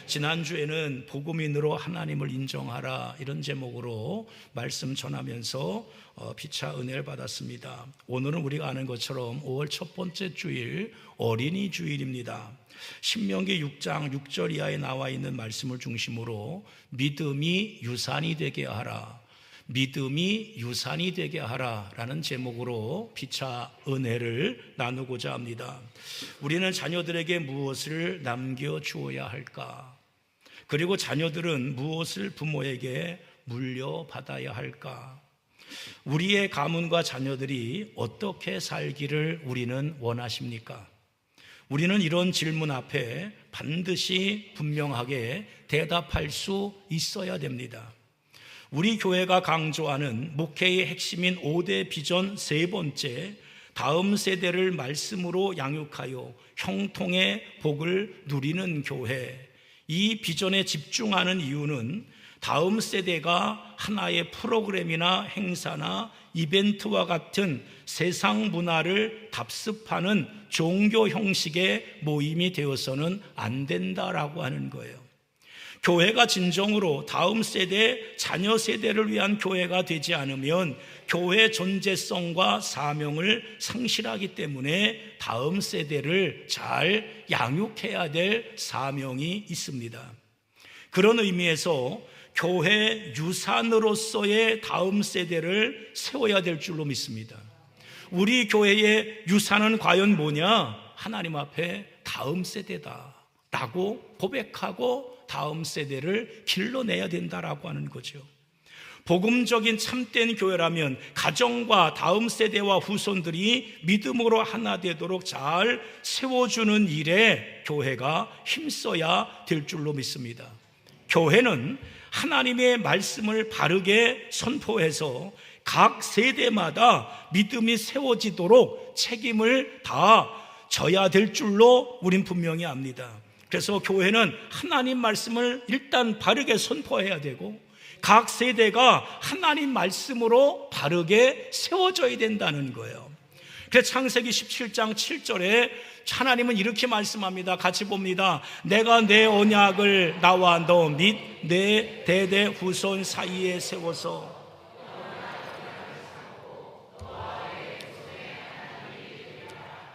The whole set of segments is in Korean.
지난주에는 복음인으로 하나님을 인정하라 이런 제목으로 말씀 전하면서 피차 은혜를 받았습니다. 오늘은 우리가 아는 것처럼 5월 첫 번째 주일 어린이 주일입니다. 신명기 6장 6절 이하에 나와 있는 말씀을 중심으로 믿음이 유산이 되게 하라, 믿음이 유산이 되게 하라 라는 제목으로 피차 은혜를 나누고자 합니다. 우리는 자녀들에게 무엇을 남겨주어야 할까? 그리고 자녀들은 무엇을 부모에게 물려받아야 할까? 우리의 가문과 자녀들이 어떻게 살기를 우리는 원하십니까? 우리는 이런 질문 앞에 반드시 분명하게 대답할 수 있어야 됩니다. 우리 교회가 강조하는 목회의 핵심인 5대 비전 세 번째, 다음 세대를 말씀으로 양육하여 형통의 복을 누리는 교회, 이 비전에 집중하는 이유는 다음 세대가 하나의 프로그램이나 행사나 이벤트와 같은 세상 문화를 답습하는 종교 형식의 모임이 되어서는 안 된다라고 하는 거예요. 교회가 진정으로 다음 세대, 자녀 세대를 위한 교회가 되지 않으면 교회의 존재성과 사명을 상실하기 때문에 다음 세대를 잘 양육해야 될 사명이 있습니다. 그런 의미에서 교회 유산으로서의 다음 세대를 세워야 될 줄로 믿습니다. 우리 교회의 유산은 과연 뭐냐? 하나님 앞에 다음 세대다라고 고백하고 다음 세대를 길러내야 된다라고 하는 거죠. 복음적인 참된 교회라면 가정과 다음 세대와 후손들이 믿음으로 하나 되도록 잘 세워주는 일에 교회가 힘써야 될 줄로 믿습니다. 교회는 하나님의 말씀을 바르게 선포해서 각 세대마다 믿음이 세워지도록 책임을 다 져야 될 줄로 우린 분명히 압니다. 그래서 교회는 하나님 말씀을 일단 바르게 선포해야 되고 각 세대가 하나님 말씀으로 바르게 세워져야 된다는 거예요. 그래서 창세기 17장 7절에 하나님은 이렇게 말씀합니다. 같이 봅니다. 내가 내 언약을 나와 너 및 내 대대 후손 사이에 세워서.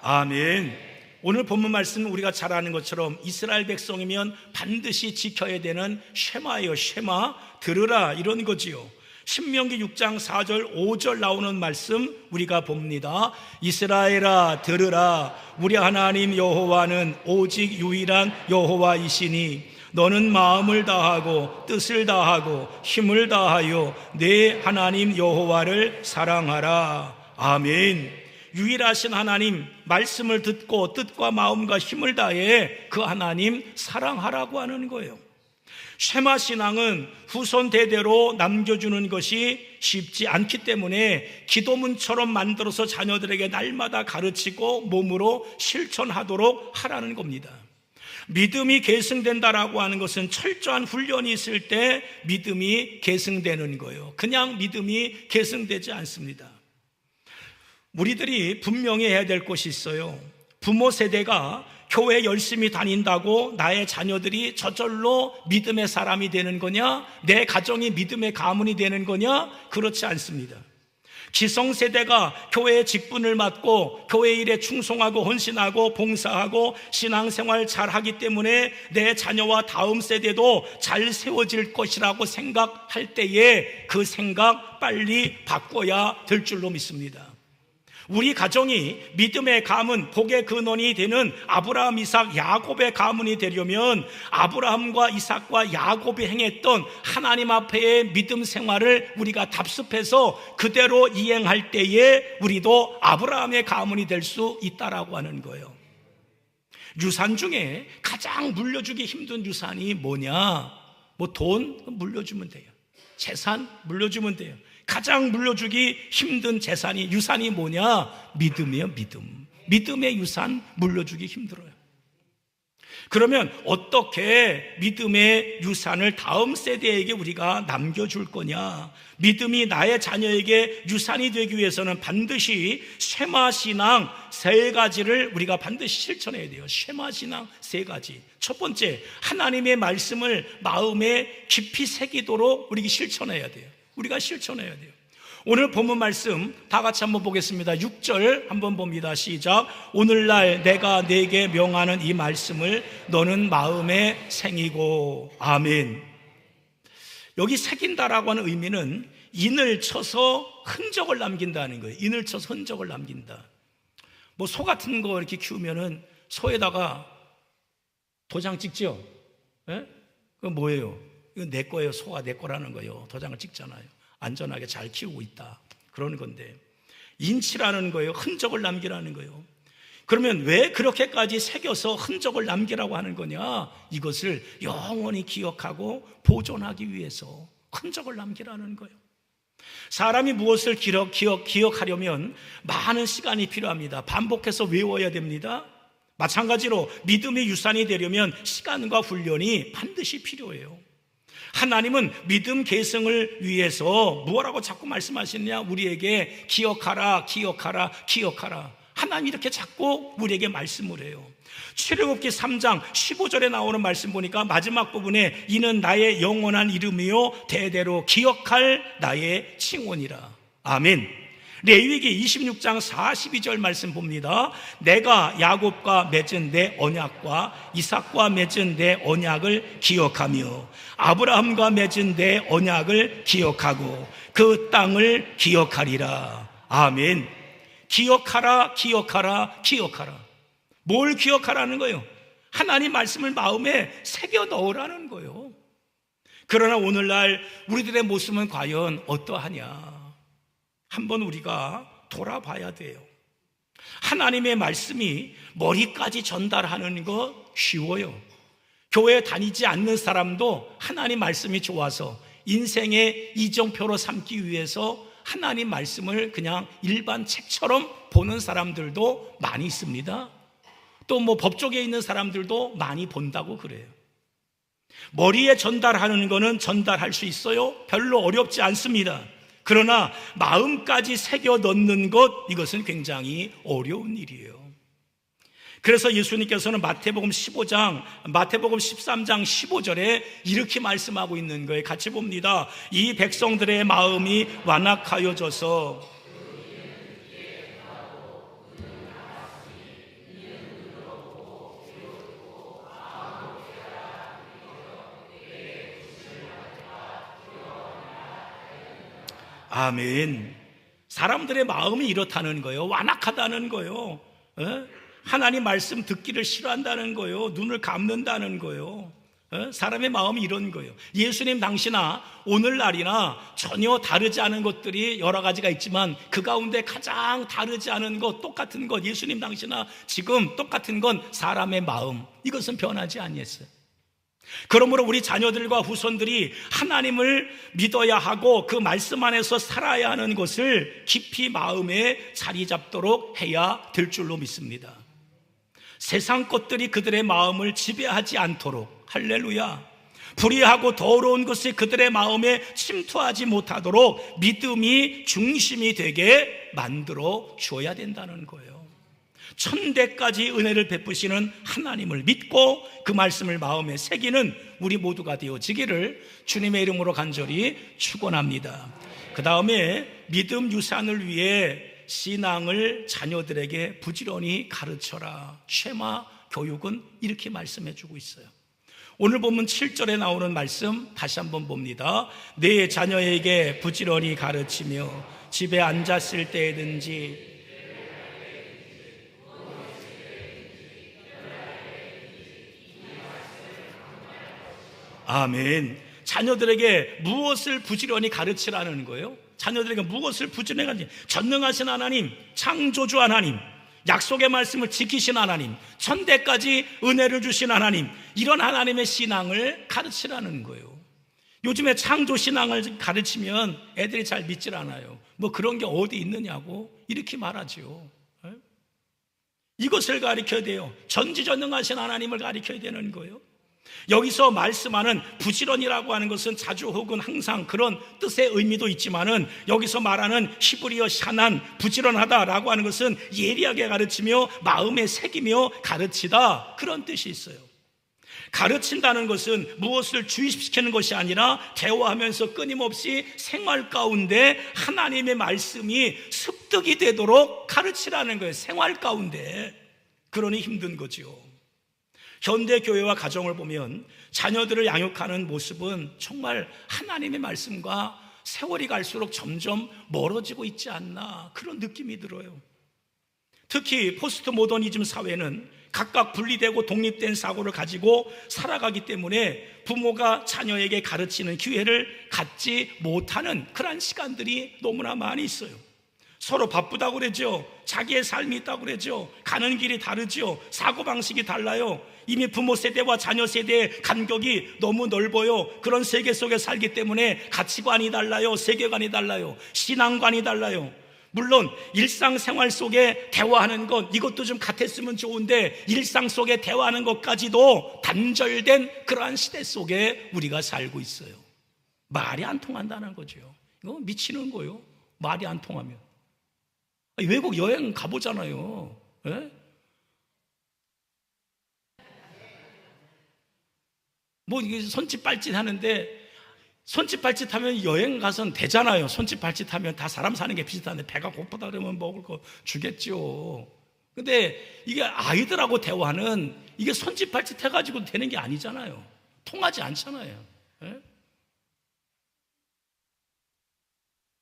아멘. 오늘 본문 말씀은 우리가 잘 아는 것처럼 이스라엘 백성이면 반드시 지켜야 되는 쉐마예요. 쉐마, 들으라 이런 거지요. 신명기 6장 4절 5절 나오는 말씀 우리가 봅니다. 이스라엘아 들으라, 우리 하나님 여호와는 오직 유일한 여호와이시니 너는 마음을 다하고 뜻을 다하고 힘을 다하여 내 하나님 여호와를 사랑하라. 아멘. 유일하신 하나님 말씀을 듣고 뜻과 마음과 힘을 다해 그 하나님 사랑하라고 하는 거예요. 쉐마 신앙은 후손 대대로 남겨주는 것이 쉽지 않기 때문에 기도문처럼 만들어서 자녀들에게 날마다 가르치고 몸으로 실천하도록 하라는 겁니다. 믿음이 계승된다라고 하는 것은 철저한 훈련이 있을 때 믿음이 계승되는 거예요. 그냥 믿음이 계승되지 않습니다. 우리들이 분명히 해야 될 것이 있어요. 부모 세대가 교회 열심히 다닌다고 나의 자녀들이 저절로 믿음의 사람이 되는 거냐? 내 가정이 믿음의 가문이 되는 거냐? 그렇지 않습니다. 기성세대가 교회의 직분을 맡고 교회 일에 충성하고 헌신하고 봉사하고 신앙생활 잘하기 때문에 내 자녀와 다음 세대도 잘 세워질 것이라고 생각할 때에 그 생각 빨리 바꿔야 될 줄로 믿습니다. 우리 가정이 믿음의 가문, 복의 근원이 되는 아브라함, 이삭, 야곱의 가문이 되려면 아브라함과 이삭과 야곱이 행했던 하나님 앞에의 믿음 생활을 우리가 답습해서 그대로 이행할 때에 우리도 아브라함의 가문이 될 수 있다라고 하는 거예요. 유산 중에 가장 물려주기 힘든 유산이 뭐냐? 돈 물려주면 돼요. 재산 물려주면 돼요. 가장 물려주기 힘든 재산이, 유산이 뭐냐? 믿음이에요. 믿음의 유산 물려주기 힘들어요. 그러면 어떻게 믿음의 유산을 다음 세대에게 우리가 남겨줄 거냐? 믿음이 나의 자녀에게 유산이 되기 위해서는 반드시 쉐마신앙 3가지를 우리가 반드시 실천해야 돼요. 쉐마신앙 3가지. 첫 번째, 하나님의 말씀을 마음에 깊이 새기도록 우리가 실천해야 돼요. 우리가 실천해야 돼요. 오늘 본문 말씀 다 같이 한번 보겠습니다. 6절 한번 봅니다. 시작. 오늘날 내가 네게 명하는 이 말씀을 너는 마음에 새기고. 아멘. 여기 새긴다라고 하는 의미는 인을 쳐서 흔적을 남긴다는 거예요. 인을 쳐서 흔적을 남긴다. 뭐 소 같은 거 이렇게 키우면은 소에다가 도장 찍죠? 예? 그건 뭐예요? 이건 내 거예요. 소가 내 거라는 거예요. 도장을 찍잖아요. 안전하게 잘 키우고 있다, 그러는 건데, 인치라는 거예요. 흔적을 남기라는 거예요. 그러면 왜 그렇게까지 새겨서 흔적을 남기라고 하는 거냐? 이것을 영원히 기억하고 보존하기 위해서 흔적을 남기라는 거예요. 사람이 무엇을 기억하려면 많은 시간이 필요합니다. 반복해서 외워야 됩니다. 마찬가지로 믿음의 유산이 되려면 시간과 훈련이 반드시 필요해요. 하나님은 믿음 계승을 위해서 뭐라고 자꾸 말씀하시느냐? 우리에게 기억하라, 기억하라, 기억하라. 하나님이 이렇게 자꾸 우리에게 말씀을 해요. 출애굽기 3장 15절에 나오는 말씀 보니까 마지막 부분에 이는 나의 영원한 이름이요 대대로 기억할 나의 칭언이라. 아멘. 레위기 26장 42절 말씀 봅니다. 내가 야곱과 맺은 내 언약과 이삭과 맺은 내 언약을 기억하며 아브라함과 맺은 내 언약을 기억하고 그 땅을 기억하리라. 아멘. 기억하라, 기억하라, 기억하라. 뭘 기억하라는 거예요? 하나님 말씀을 마음에 새겨 넣으라는 거예요. 그러나 오늘날 우리들의 모습은 과연 어떠하냐? 한번 우리가 돌아봐야 돼요. 하나님의 말씀이 머리까지 전달하는 거 쉬워요. 교회 다니지 않는 사람도 하나님 말씀이 좋아서 인생의 이정표로 삼기 위해서 하나님 말씀을 그냥 일반 책처럼 보는 사람들도 많이 있습니다. 또 뭐 법조계에 있는 사람들도 많이 본다고 그래요. 머리에 전달하는 거는 전달할 수 있어요. 별로 어렵지 않습니다. 그러나 마음까지 새겨 넣는 것, 이것은 굉장히 어려운 일이에요. 그래서 예수님께서는 마태복음 13장 15절에 이렇게 말씀하고 있는 거예요. 같이 봅니다. 이 백성들의 마음이 완악하여져서 아멘. 사람들의 마음이 이렇다는 거예요. 완악하다는 거예요. 하나님 말씀 듣기를 싫어한다는 거예요. 눈을 감는다는 거예요. 사람의 마음이 이런 거예요. 예수님 당시나 오늘날이나 전혀 다르지 않은 것들이 여러 가지가 있지만 그 가운데 가장 다르지 않은 것, 똑같은 것, 예수님 당시나 지금 똑같은 건 사람의 마음. 이것은 변하지 아니했어요. 그러므로 우리 자녀들과 후손들이 하나님을 믿어야 하고 그 말씀 안에서 살아야 하는 것을 깊이 마음에 자리 잡도록 해야 될 줄로 믿습니다. 세상 것들이 그들의 마음을 지배하지 않도록, 할렐루야, 불의하고 더러운 것이 그들의 마음에 침투하지 못하도록 믿음이 중심이 되게 만들어 줘야 된다는 거예요. 천대까지 은혜를 베푸시는 하나님을 믿고 그 말씀을 마음에 새기는 우리 모두가 되어지기를 주님의 이름으로 간절히 축원합니다. 그 다음에 믿음 유산을 위해 신앙을 자녀들에게 부지런히 가르쳐라. 쉐마 교육은 이렇게 말씀해 주고 있어요. 오늘 본문 7절에 나오는 말씀 다시 한번 봅니다. 내 자녀에게 부지런히 가르치며 집에 앉았을 때든지 아멘. 자녀들에게 무엇을 부지런히 가르치라는 거예요? 자녀들에게 무엇을 부지런히 가르치냐? 전능하신 하나님, 창조주 하나님, 약속의 말씀을 지키신 하나님, 천대까지 은혜를 주신 하나님, 이런 하나님의 신앙을 가르치라는 거예요. 요즘에 창조 신앙을 가르치면 애들이 잘 믿질 않아요. 뭐 그런 게 어디 있느냐고 이렇게 말하죠. 이것을 가르쳐야 돼요. 전지전능하신 하나님을 가르쳐야 되는 거예요. 여기서 말씀하는 부지런이라고 하는 것은 자주 혹은 항상 그런 뜻의 의미도 있지만은, 여기서 말하는 히브리어 샤난, 부지런하다라고 하는 것은 예리하게 가르치며 마음에 새기며 가르치다, 그런 뜻이 있어요. 가르친다는 것은 무엇을 주입시키는 것이 아니라 대화하면서 끊임없이 생활 가운데 하나님의 말씀이 습득이 되도록 가르치라는 거예요. 생활 가운데. 그러니 힘든 거죠. 현대 교회와 가정을 보면 자녀들을 양육하는 모습은 정말 하나님의 말씀과 세월이 갈수록 점점 멀어지고 있지 않나, 그런 느낌이 들어요. 특히 포스트 모더니즘 사회는 각각 분리되고 독립된 사고를 가지고 살아가기 때문에 부모가 자녀에게 가르치는 기회를 갖지 못하는 그런 시간들이 너무나 많이 있어요. 서로 바쁘다고 그러죠. 자기의 삶이 있다고 그러죠. 가는 길이 다르죠. 사고방식이 달라요. 이미 부모 세대와 자녀 세대의 간격이 너무 넓어요. 그런 세계 속에 살기 때문에 가치관이 달라요. 세계관이 달라요. 신앙관이 달라요. 물론 일상생활 속에 대화하는 것, 이것도 좀 같았으면 좋은데 일상 속에 대화하는 것까지도 단절된 그러한 시대 속에 우리가 살고 있어요. 말이 안 통한다는 거죠. 이거 미치는 거예요. 말이 안 통하면. 외국 여행 가보잖아요. 예? 뭐 이게 손짓발짓 하는데, 손짓발짓 하면 여행 가선 되잖아요. 손짓발짓 하면 다 사람 사는 게 비슷한데 배가 고프다 그러면 먹을 거 주겠죠. 근데 이게 아이들하고 대화는 이게 손짓발짓 해가지고 되는 게 아니잖아요. 통하지 않잖아요. 예?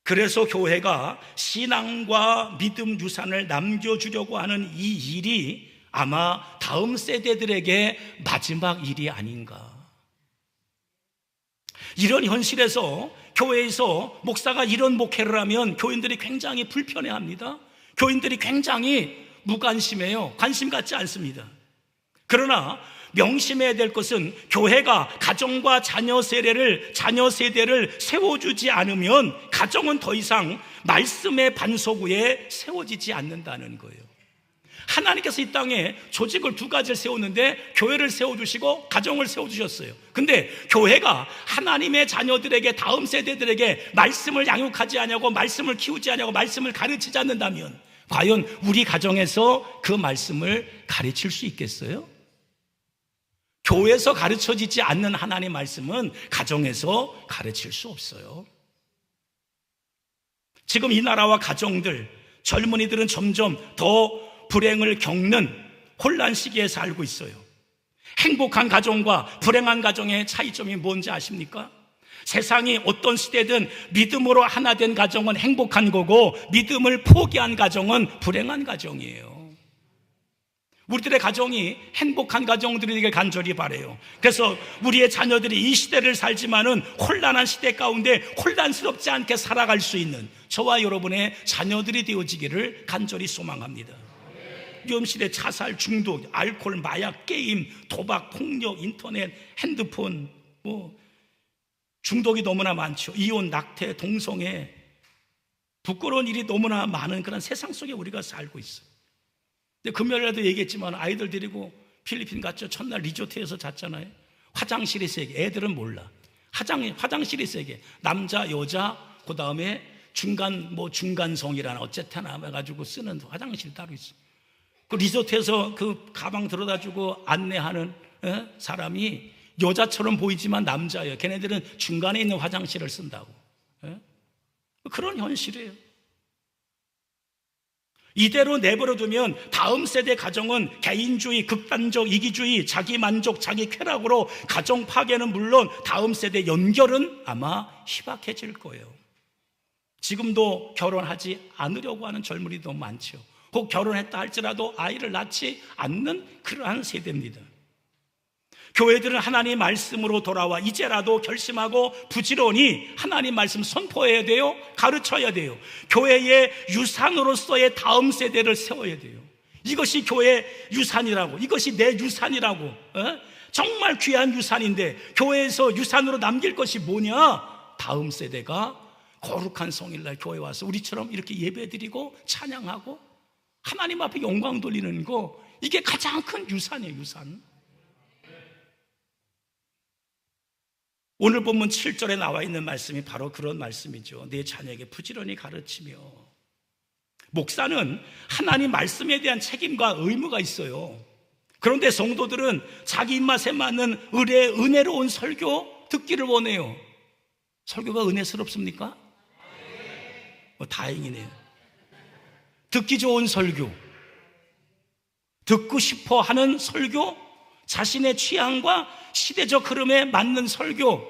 그래서 교회가 신앙과 믿음 유산을 남겨주려고 하는 이 일이 아마 다음 세대들에게 마지막 일이 아닌가. 이런 현실에서 교회에서 목사가 이런 목회를 하면 교인들이 굉장히 불편해합니다. 교인들이 굉장히 무관심해요. 관심 갖지 않습니다. 그러나 명심해야 될 것은 교회가 가정과 자녀 세대를 세워주지 않으면 가정은 더 이상 말씀의 반석 위에 세워지지 않는다는 거예요. 하나님께서 이 땅에 조직을 두 가지를 세웠는데 교회를 세워주시고 가정을 세워주셨어요. 근데 교회가 하나님의 자녀들에게, 다음 세대들에게 말씀을 양육하지 않냐고, 말씀을 키우지 않냐고, 말씀을 가르치지 않는다면 과연 우리 가정에서 그 말씀을 가르칠 수 있겠어요? 교회에서 가르쳐지지 않는 하나님의 말씀은 가정에서 가르칠 수 없어요. 지금 이 나라와 가정들, 젊은이들은 점점 더 불행을 겪는 혼란 시기에 살고 있어요. 행복한 가정과 불행한 가정의 차이점이 뭔지 아십니까? 세상이 어떤 시대든 믿음으로 하나 된 가정은 행복한 거고, 믿음을 포기한 가정은 불행한 가정이에요. 우리들의 가정이 행복한 가정들에게 간절히 바라요. 그래서 우리의 자녀들이 이 시대를 살지만은 혼란한 시대 가운데 혼란스럽지 않게 살아갈 수 있는 저와 여러분의 자녀들이 되어지기를 간절히 소망합니다. 위험시대 자살, 중독, 알코올, 마약, 게임, 도박, 폭력, 인터넷, 핸드폰, 중독이 너무나 많죠. 이혼, 낙태, 동성애, 부끄러운 일이 너무나 많은 그런 세상 속에 우리가 살고 있어요. 근데 금요일에도 얘기했지만 아이들 데리고 필리핀 갔죠. 첫날 리조트에서 잤잖아요. 화장실이 세 개, 애들은 몰라. 화장실이 세 개, 남자, 여자, 그 다음에 중간성이라는 어쨌든 해가지고 쓰는 화장실이 따로 있어요. 그 리조트에서 그 가방 들어다주고 안내하는 사람이 여자처럼 보이지만 남자예요. 걔네들은 중간에 있는 화장실을 쓴다고. 그런 현실이에요. 이대로 내버려두면 다음 세대 가정은 개인주의, 극단적 이기주의, 자기 만족, 자기 쾌락으로 가정 파괴는 물론 다음 세대 연결은 아마 희박해질 거예요. 지금도 결혼하지 않으려고 하는 젊은이도 너무 많죠. 혹 결혼했다 할지라도 아이를 낳지 않는 그러한 세대입니다. 교회들은 하나님 말씀으로 돌아와 이제라도 결심하고 부지런히 하나님 말씀 선포해야 돼요. 가르쳐야 돼요. 교회의 유산으로서의 다음 세대를 세워야 돼요. 이것이 교회 유산이라고, 이것이 내 유산이라고. 정말 귀한 유산인데 교회에서 유산으로 남길 것이 뭐냐? 다음 세대가 거룩한 성일날 교회 와서 우리처럼 이렇게 예배드리고 찬양하고 하나님 앞에 영광 돌리는 거, 이게 가장 큰 유산이에요, 유산. 오늘 본문 7절에 나와 있는 말씀이 바로 그런 말씀이죠. 내 자녀에게 부지런히 가르치며. 목사는 하나님 말씀에 대한 책임과 의무가 있어요. 그런데 성도들은 자기 입맛에 맞는 은혜로운 설교 듣기를 원해요. 설교가 은혜스럽습니까? 다행이네요. 듣기 좋은 설교, 듣고 싶어 하는 설교, 자신의 취향과 시대적 흐름에 맞는 설교,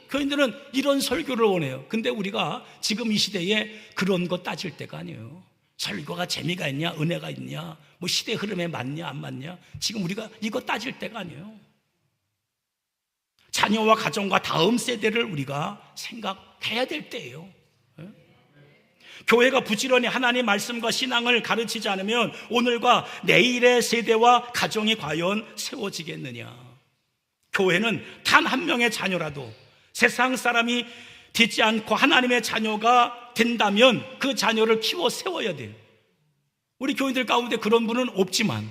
교인들은 이런 설교를 원해요. 근데 우리가 지금 이 시대에 그런 거 따질 때가 아니에요. 설교가 재미가 있냐, 은혜가 있냐, 뭐 시대 흐름에 맞냐 안 맞냐, 지금 우리가 이거 따질 때가 아니에요. 자녀와 가정과 다음 세대를 우리가 생각해야 될 때예요. 교회가 부지런히 하나님의 말씀과 신앙을 가르치지 않으면 오늘과 내일의 세대와 가정이 과연 세워지겠느냐. 교회는 단 한 명의 자녀라도 세상 사람이 되지 않고 하나님의 자녀가 된다면 그 자녀를 키워 세워야 돼요. 우리 교인들 가운데 그런 분은 없지만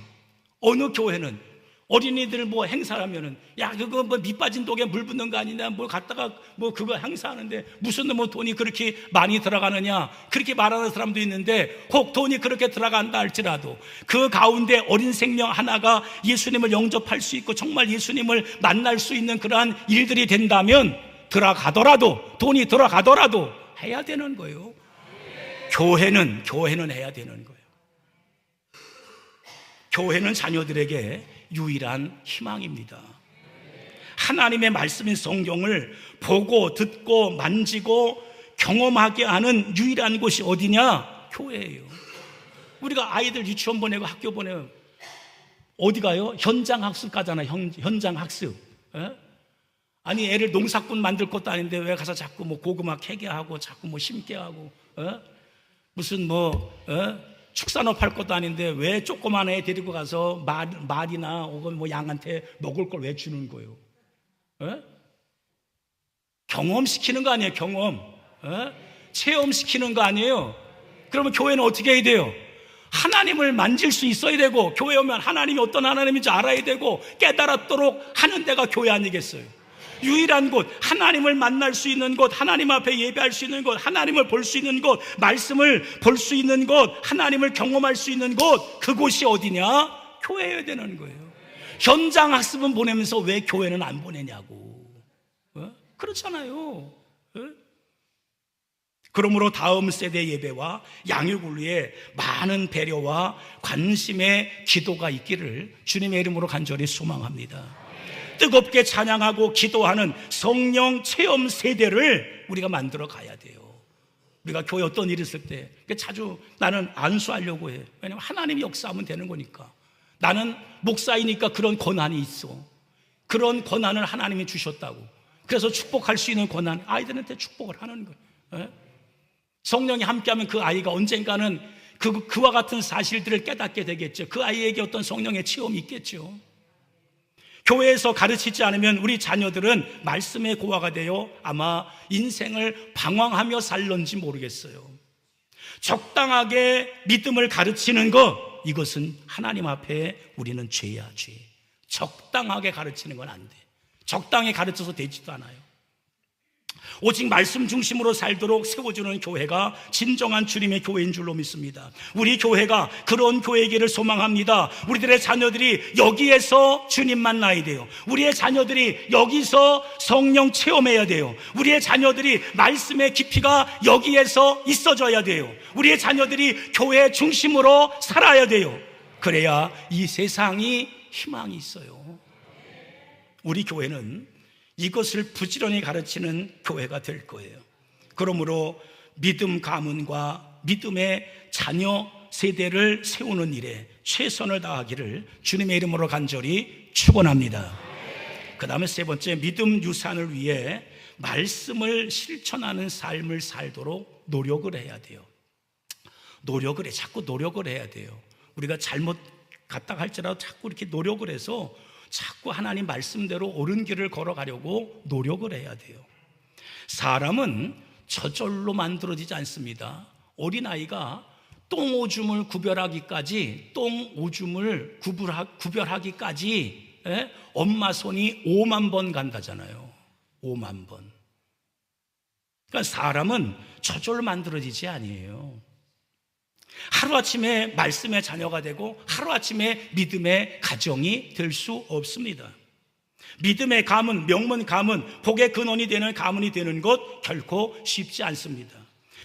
어느 교회는 어린이들 뭐 행사하면은 야 그거 뭐 밑 빠진 독에 물 붓는 거 아니냐, 뭐 갖다가 뭐 그거 행사하는데 무슨 뭐 돈이 그렇게 많이 들어가느냐, 그렇게 말하는 사람도 있는데, 혹 돈이 그렇게 들어간다 할지라도 그 가운데 어린 생명 하나가 예수님을 영접할 수 있고 정말 예수님을 만날 수 있는 그러한 일들이 된다면 들어가더라도, 돈이 들어가더라도 해야 되는 거예요. 교회는 해야 되는 거예요. 교회는 자녀들에게 유일한 희망입니다. 하나님의 말씀인 성경을 보고 듣고 만지고 경험하게 하는 유일한 곳이 어디냐? 교회예요. 우리가 아이들 유치원 보내고 학교 보내고 어디 가요? 현장 학습 가잖아요. 현장 학습. 에? 아니 애를 농사꾼 만들 것도 아닌데 왜 가서 자꾸 뭐 고구마 캐게 하고 자꾸 뭐 심게 하고, 무슨 뭐 축산업 할 것도 아닌데 왜 조그만 애 데리고 가서 말이나 혹은 뭐 양한테 먹을 걸 왜 주는 거예요? 경험시키는 거 아니에요? 경험. 체험시키는 거 아니에요? 그러면 교회는 어떻게 해야 돼요? 하나님을 만질 수 있어야 되고, 교회 오면 하나님이 어떤 하나님인지 알아야 되고 깨달았도록 하는 데가 교회 아니겠어요? 유일한 곳, 하나님을 만날 수 있는 곳, 하나님 앞에 예배할 수 있는 곳, 하나님을 볼 수 있는 곳, 말씀을 볼 수 있는 곳, 하나님을 경험할 수 있는 곳, 그곳이 어디냐? 교회여야 되는 거예요. 현장 학습은 보내면서 왜 교회는 안 보내냐고. 그렇잖아요. 그러므로 다음 세대 예배와 양육을 위해 많은 배려와 관심의 기도가 있기를 주님의 이름으로 간절히 소망합니다. 뜨겁게 찬양하고 기도하는 성령 체험 세대를 우리가 만들어 가야 돼요. 우리가 교회 어떤 일이 있을 때 자주 나는 안수하려고 해. 왜냐하면 하나님이 역사하면 되는 거니까. 나는 목사이니까 그런 권한이 있어. 그런 권한을 하나님이 주셨다고. 그래서 축복할 수 있는 권한, 아이들한테 축복을 하는 거예요. 성령이 함께하면 그 아이가 언젠가는 그와 같은 사실들을 깨닫게 되겠죠. 그 아이에게 어떤 성령의 체험이 있겠죠. 교회에서 가르치지 않으면 우리 자녀들은 말씀의 고아가 되어 아마 인생을 방황하며 살는지 모르겠어요. 적당하게 믿음을 가르치는 것, 이것은 하나님 앞에 우리는 죄야, 죄. 적당하게 가르치는 건 안 돼. 적당히 가르쳐서 되지도 않아요. 오직 말씀 중심으로 살도록 세워주는 교회가 진정한 주님의 교회인 줄로 믿습니다. 우리 교회가 그런 교회이기를 소망합니다. 우리들의 자녀들이 여기에서 주님 만나야 돼요. 우리의 자녀들이 여기서 성령 체험해야 돼요. 우리의 자녀들이 말씀의 깊이가 여기에서 있어져야 돼요. 우리의 자녀들이 교회 중심으로 살아야 돼요. 그래야 이 세상이 희망이 있어요. 우리 교회는 이것을 부지런히 가르치는 교회가 될 거예요. 그러므로 믿음 가문과 믿음의 자녀 세대를 세우는 일에 최선을 다하기를 주님의 이름으로 간절히 축원합니다. 그 다음에 세 번째, 믿음 유산을 위해 말씀을 실천하는 삶을 살도록 노력을 해야 돼요. 자꾸 노력을 해야 돼요. 우리가 잘못 갔다 할지라도 자꾸 이렇게 노력을 해서 자꾸 하나님 말씀대로 옳은 길을 걸어가려고 노력을 해야 돼요. 사람은 저절로 만들어지지 않습니다. 어린아이가 똥 오줌을 구별하기까지, 똥 오줌을 구별하기까지 엄마 손이 5만 번 간다잖아요. 5만 번. 그러니까 사람은 저절로 만들어지지 아니에요. 하루아침에 말씀의 자녀가 되고 하루아침에 믿음의 가정이 될 수 없습니다. 믿음의 가문, 명문 가문, 복의 근원이 되는 가문이 되는 것 결코 쉽지 않습니다.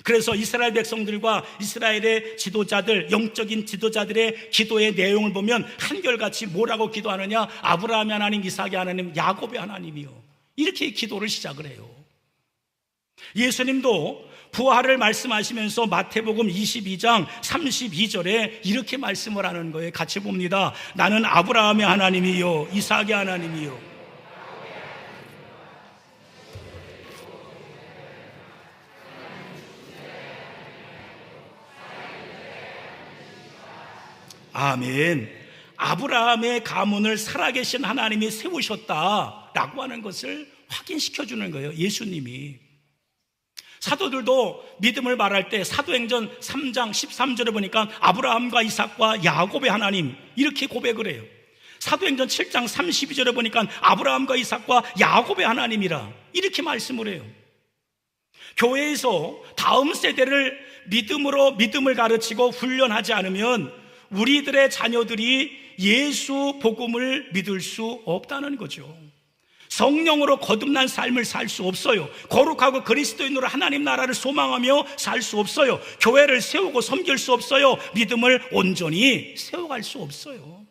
그래서 이스라엘 백성들과 이스라엘의 지도자들, 영적인 지도자들의 기도의 내용을 보면 한결같이 뭐라고 기도하느냐? 아브라함의 하나님, 이삭의 하나님, 야곱의 하나님이요. 이렇게 기도를 시작을 해요. 예수님도 부활을 말씀하시면서 마태복음 22장 32절에 이렇게 말씀을 하는 거예요. 같이 봅니다. 나는 아브라함의 하나님이요 이삭의 하나님이요. 아멘. 아브라함의 가문을 살아계신 하나님이 세우셨다라고 하는 것을 확인시켜 주는 거예요. 예수님이. 사도들도 믿음을 말할 때 사도행전 3장 13절에 보니까 아브라함과 이삭과 야곱의 하나님 이렇게 고백을 해요. 사도행전 7장 32절에 보니까 아브라함과 이삭과 야곱의 하나님이라 이렇게 말씀을 해요. 교회에서 다음 세대를 믿음을 가르치고 훈련하지 않으면 우리들의 자녀들이 예수 복음을 믿을 수 없다는 거죠. 성령으로 거듭난 삶을 살 수 없어요. 거룩하고 그리스도인으로 하나님 나라를 소망하며 살 수 없어요. 교회를 세우고 섬길 수 없어요. 믿음을 온전히 세워갈 수 없어요.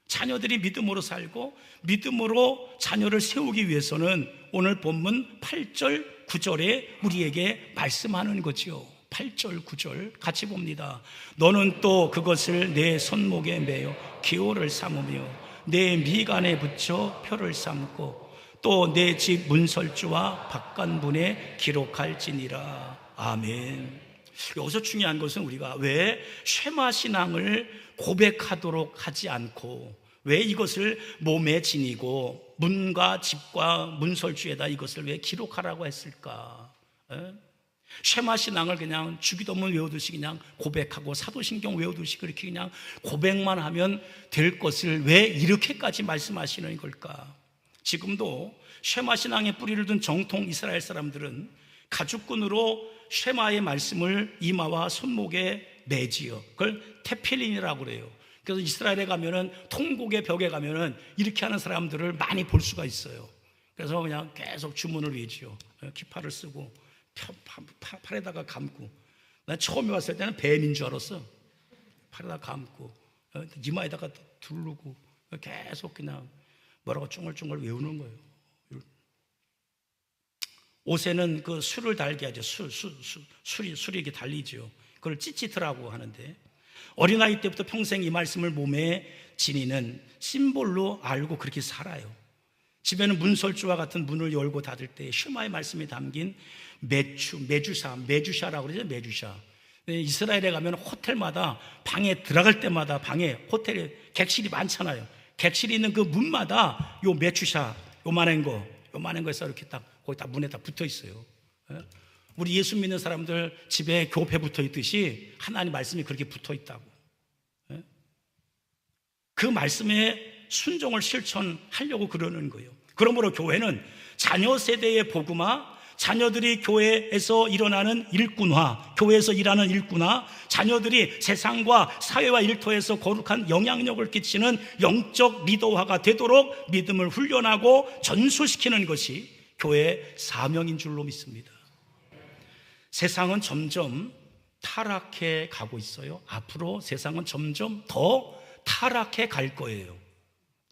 자녀들이 믿음으로 살고 믿음으로 자녀를 세우기 위해서는 오늘 본문 8절 9절에 우리에게 말씀하는 거죠. 8절 9절 같이 봅니다. 너는 또 그것을 내 손목에 매어 기호를 삼으며 내 미간에 붙여 표를 삼고 또 내 집 문설주와 바깥문에 기록할지니라. 아멘. 여기서 중요한 것은 우리가 왜 쉐마신앙을 고백하도록 하지 않고 왜 이것을 몸에 지니고 문과 집과 문설주에다 이것을 왜 기록하라고 했을까? 쉐마신앙을 그냥 주기도문 외우듯이 그냥 고백하고 사도신경 외우듯이 그렇게 그냥 고백만 하면 될 것을 왜 이렇게까지 말씀하시는 걸까? 지금도 쉐마신앙의 뿌리를 둔 정통 이스라엘 사람들은 가죽끈으로 쉐마의 말씀을 이마와 손목에 매지요. 그걸 테필린이라고 그래요. 그래서 이스라엘에 가면은 통곡의 벽에 가면은 이렇게 하는 사람들을 많이 볼 수가 있어요. 그래서 그냥 계속 주문을 외지요. 기파를 쓰고 팔에다가 감고. 난 처음에 왔을 때는 뱀인 줄 알았어. 팔에다가 감고 이마에다가 두르고 계속 그냥 뭐라고 쫑글쫑글 외우는 거예요. 옷에는 그 술을 달게 하죠. 술이 이렇게 달리죠. 그걸 찌찌트라고 하는데 어린아이 때부터 평생 이 말씀을 몸에 지니는 심볼로 알고 그렇게 살아요. 집에는 문설주와 같은 문을 열고 닫을 때 쉐마의 말씀이 담긴 메주샤라고 그러죠. 메주샤. 이스라엘에 가면 호텔마다 방에 들어갈 때마다 방에 호텔에 객실이 많잖아요. 객실이 있는 그 문마다 요 메주샤 요만한 거에서 이렇게 딱 거기 다 문에 다 붙어 있어요. 우리 예수 믿는 사람들 집에 교패 붙어 있듯이 하나님 말씀이 그렇게 붙어 있다고. 그 말씀에 순종을 실천하려고 그러는 거예요. 그러므로 교회는 자녀 세대의 복음화, 자녀들이 교회에서 일어나는 일꾼화, 교회에서 일하는 일꾼화, 자녀들이 세상과 사회와 일터에서 거룩한 영향력을 끼치는 영적 리더화가 되도록 믿음을 훈련하고 전수시키는 것이 교회의 사명인 줄로 믿습니다. 세상은 점점 타락해 가고 있어요. 앞으로 세상은 점점 더 타락해 갈 거예요.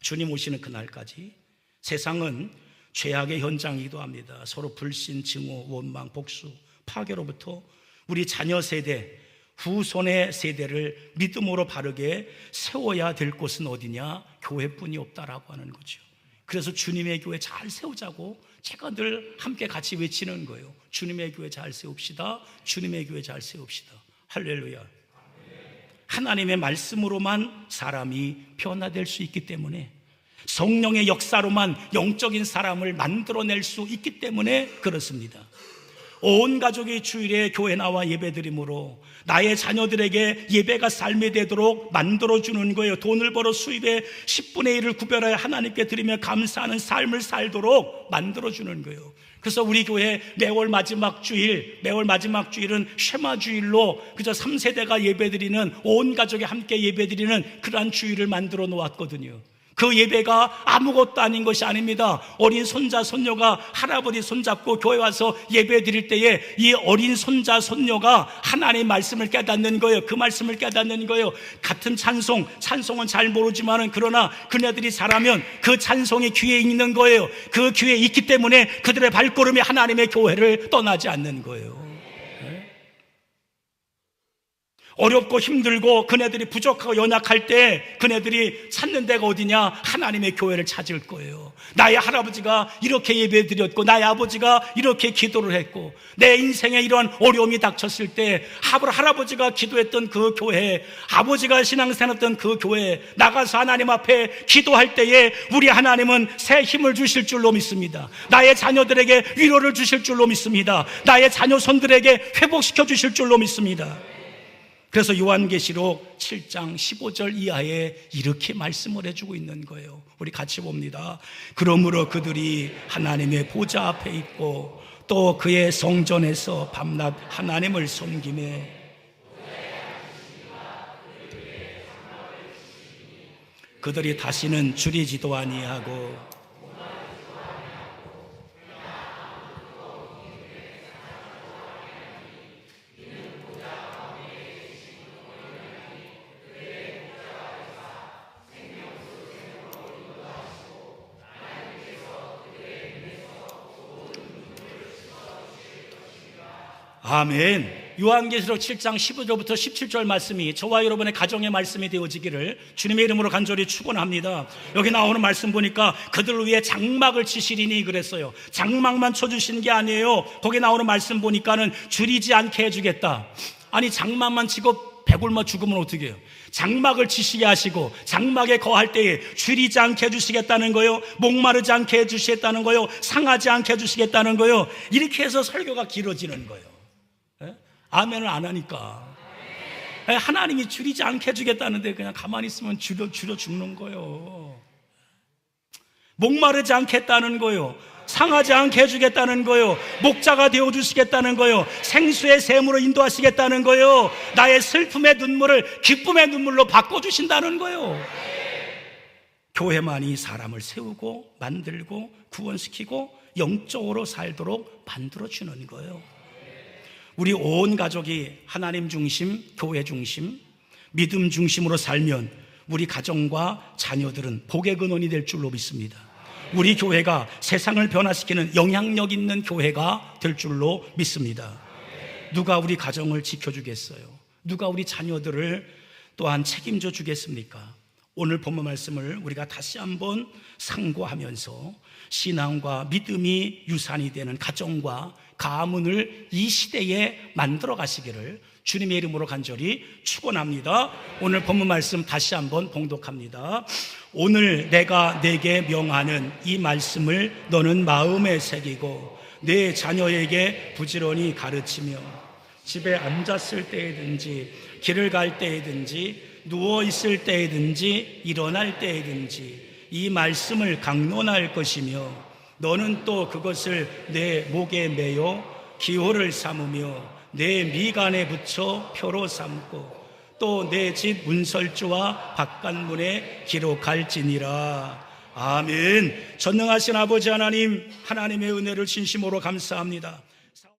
주님 오시는 그날까지 세상은 죄악의 현장이기도 합니다. 서로 불신, 증오, 원망, 복수, 파괴로부터 우리 자녀 세대, 후손의 세대를 믿음으로 바르게 세워야 될 곳은 어디냐? 교회뿐이 없다라고 하는 거죠. 그래서 주님의 교회 잘 세우자고 제가 늘 함께 같이 외치는 거예요. 주님의 교회 잘 세웁시다. 주님의 교회 잘 세웁시다. 할렐루야. 하나님의 말씀으로만 사람이 변화될 수 있기 때문에, 성령의 역사로만 영적인 사람을 만들어낼 수 있기 때문에 그렇습니다. 온 가족이 주일에 교회 나와 예배드림으로 나의 자녀들에게 예배가 삶이 되도록 만들어주는 거예요. 돈을 벌어 수입의 10분의 1을 구별하여 하나님께 드리며 감사하는 삶을 살도록 만들어주는 거예요. 그래서 우리 교회 매월 마지막 주일은 쉐마 주일로 그저 3세대가 예배드리는, 온 가족이 함께 예배드리는 그러한 주일을 만들어 놓았거든요. 그 예배가 아무것도 아닌 것이 아닙니다. 어린 손자, 손녀가 할아버지 손잡고 교회 와서 예배 드릴 때에 이 어린 손자, 손녀가 하나님의 말씀을 깨닫는 거예요. 그 말씀을 깨닫는 거예요. 같은 찬송은 잘 모르지만은 그러나 그네들이 잘하면 그 찬송이 귀에 있는 거예요. 그 귀에 있기 때문에 그들의 발걸음이 하나님의 교회를 떠나지 않는 거예요. 어렵고 힘들고 그네들이 부족하고 연약할 때 그네들이 찾는 데가 어디냐? 하나님의 교회를 찾을 거예요. 나의 할아버지가 이렇게 예배드렸고 나의 아버지가 이렇게 기도를 했고 내 인생에 이러한 어려움이 닥쳤을 때 할아버지가 기도했던 그 교회, 아버지가 신앙생활했던 그 교회 나가서 하나님 앞에 기도할 때에 우리 하나님은 새 힘을 주실 줄로 믿습니다. 나의 자녀들에게 위로를 주실 줄로 믿습니다. 나의 자녀손들에게 회복시켜 주실 줄로 믿습니다. 그래서 요한계시록 7장 15절 이하에 이렇게 말씀을 해주고 있는 거예요. 우리 같이 봅니다. 그러므로 그들이 하나님의 보좌 앞에 있고 또 그의 성전에서 밤낮 하나님을 섬기매 그들이 다시는 줄이지도 아니하고 아멘. 요한계시록 7장 15절부터 17절 말씀이 저와 여러분의 가정의 말씀이 되어지기를 주님의 이름으로 간절히 축원합니다. 여기 나오는 말씀 보니까 그들을 위해 장막을 치시리니 그랬어요. 장막만 쳐주시는 게 아니에요. 거기 나오는 말씀 보니까는 줄이지 않게 해주겠다. 아니 장막만 치고 배굶어 죽으면 어떻게 해요? 장막을 치시게 하시고 장막에 거할 때에 줄이지 않게 해주시겠다는 거예요. 목마르지 않게 해주시겠다는 거예요. 상하지 않게 해주시겠다는 거예요. 이렇게 해서 설교가 길어지는 거예요. 아멘을 안 하니까. 하나님이 줄이지 않게 해주겠다는데 그냥 가만히 있으면 줄여 죽는 거예요. 목마르지 않겠다는 거예요. 상하지 않게 해주겠다는 거예요. 목자가 되어주시겠다는 거예요. 생수의 샘으로 인도하시겠다는 거예요. 나의 슬픔의 눈물을 기쁨의 눈물로 바꿔주신다는 거예요. 교회만이 사람을 세우고 만들고 구원시키고 영적으로 살도록 만들어주는 거예요. 우리 온 가족이 하나님 중심, 교회 중심, 믿음 중심으로 살면 우리 가정과 자녀들은 복의 근원이 될 줄로 믿습니다. 우리 교회가 세상을 변화시키는 영향력 있는 교회가 될 줄로 믿습니다. 누가 우리 가정을 지켜주겠어요? 누가 우리 자녀들을 또한 책임져 주겠습니까? 오늘 본문 말씀을 우리가 다시 한번 상고하면서 신앙과 믿음이 유산이 되는 가정과 가문을 이 시대에 만들어 가시기를 주님의 이름으로 간절히 축원합니다. 오늘 본문 말씀 다시 한번 봉독합니다. 오늘 내가 내게 명하는 이 말씀을 너는 마음에 새기고 내 자녀에게 부지런히 가르치며 집에 앉았을 때에든지 길을 갈 때에든지 누워 있을 때에든지 일어날 때에든지 이 말씀을 강론할 것이며 너는 또 그것을 내 목에 매어 기호를 삼으며 내 미간에 붙여 표로 삼고 또 내 집 문설주와 바깥문에 기록할지니라. 아멘. 전능하신 아버지 하나님, 하나님의 은혜를 진심으로 감사합니다.